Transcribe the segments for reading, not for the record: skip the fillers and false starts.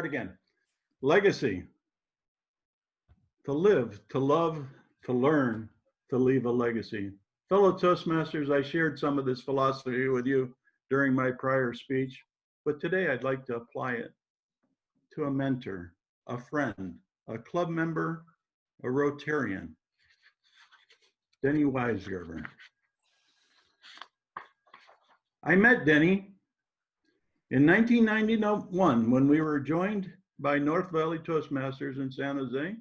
again. Legacy. To live, to love, to learn, to leave a legacy. Fellow Toastmasters, I shared some of this philosophy with you during my prior speech, but today I'd like to apply it to a mentor, a friend, a club member, a Rotarian, Denny Weisgerber. I met Denny in 1991 when we were joined by North Valley Toastmasters in San Jose.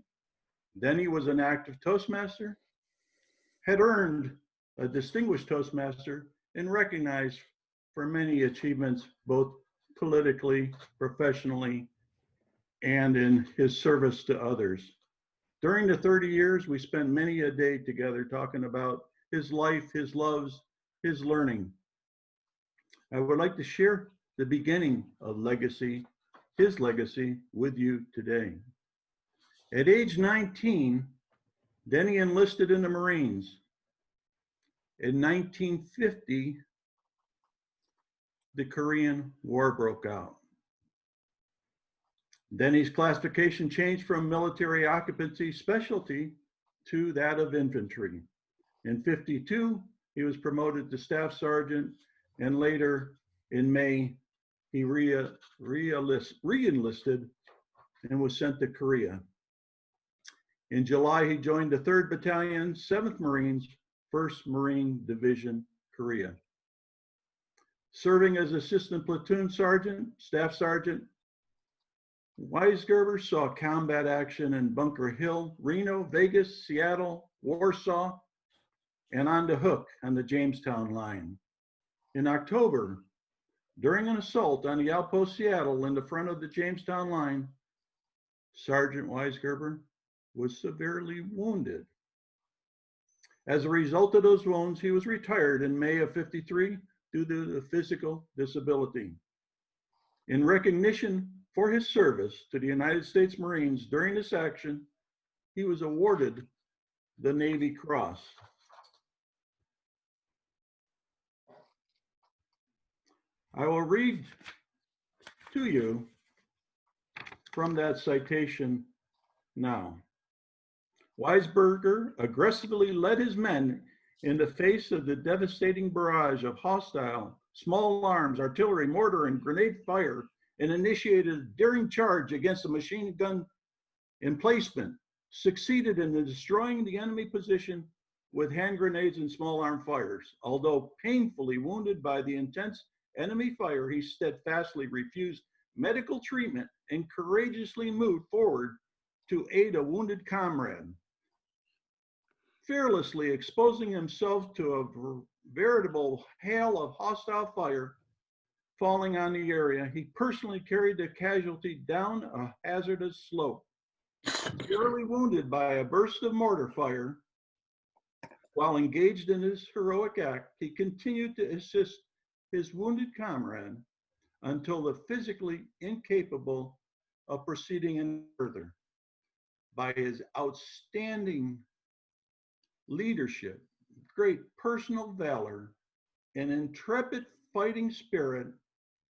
Denny was an active Toastmaster, had earned a distinguished Toastmaster, and recognized for many achievements, both politically, professionally, and in his service to others. During the 30 years, we spent many a day together talking about his life, his loves, his learning. I would like to share the beginning of legacy, his legacy, with you today. At age 19, Denny enlisted in the Marines. In 1950, the Korean War broke out. Denny's classification changed from military occupancy specialty to that of infantry. In 52, he was promoted to staff sergeant, and later in May, he re-enlisted and was sent to Korea. In July, he joined the 3rd Battalion, 7th Marines, 1st Marine Division, Korea. Serving as assistant platoon sergeant, staff sergeant, Weisgerber saw combat action in Bunker Hill, Reno, Vegas, Seattle, Warsaw, and on the Hook on the Jamestown line. In October, during an assault on the outpost Seattle in the front of the Jamestown line, Sergeant Weisgerber was severely wounded. As a result of those wounds, he was retired in May of 53 due to a physical disability. In recognition for his service to the United States Marines during this action, he was awarded the Navy Cross. I will read to you from that citation now. Weisgerber aggressively led his men in the face of the devastating barrage of hostile small arms, artillery, mortar, and grenade fire, and initiated a daring charge against a machine gun emplacement, succeeded in destroying the enemy position with hand grenades and small arm fires. Although painfully wounded by the intense enemy fire, he steadfastly refused medical treatment and courageously moved forward to aid a wounded comrade. Fearlessly exposing himself to a veritable hail of hostile fire falling on the area, he personally carried the casualty down a hazardous slope. Severely wounded by a burst of mortar fire, while engaged in this heroic act, he continued to assist his wounded comrade until the physically incapable of proceeding any further. By his outstanding leadership, great personal valor, and intrepid fighting spirit,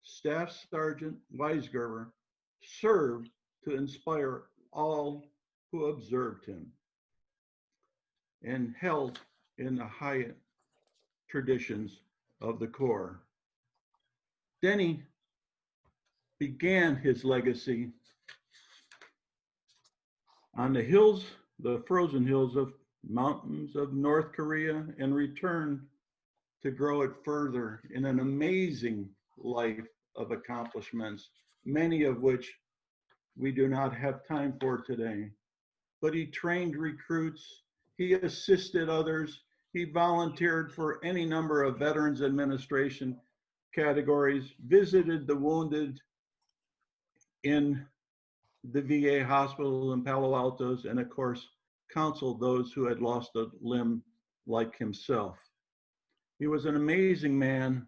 Staff Sergeant Weisgerber served to inspire all who observed him and held in the high traditions of the Corps. Denny began his legacy on the hills, the frozen hills of mountains of North Korea, and returned to grow it further in an amazing life of accomplishments, many of which we do not have time for today. But he trained recruits, he assisted others, he volunteered for any number of Veterans Administration categories, visited the wounded in the VA hospital in Palo Altos, and of course, counseled those who had lost a limb like himself. He was an amazing man.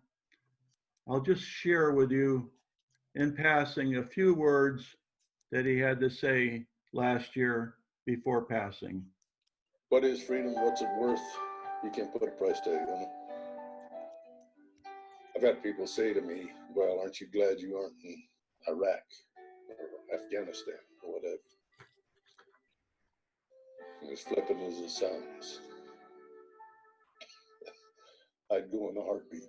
I'll just share with you in passing a few words that he had to say last year before passing. What is freedom? What's it worth? You can't put a price tag on it. I've had people say to me, well, aren't you glad you aren't in Iraq or Afghanistan or whatever. And as flippant as it sounds, I'd go in a heartbeat.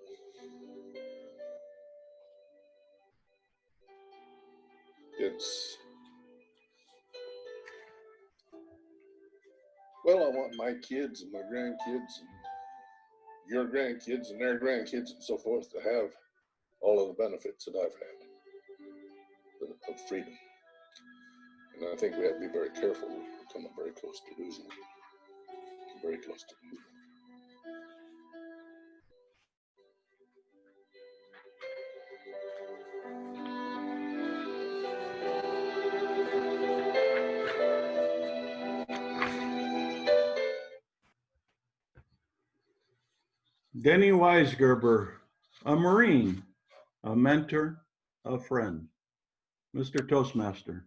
Well, I want my kids and my grandkids and your grandkids and their grandkids and so forth to have all of the benefits that I've had of freedom. And I think we have to be very careful. We're coming very close to losing it. Very close to losing it. Denny Weisgerber, a Marine, a mentor, a friend. Mr. Toastmaster.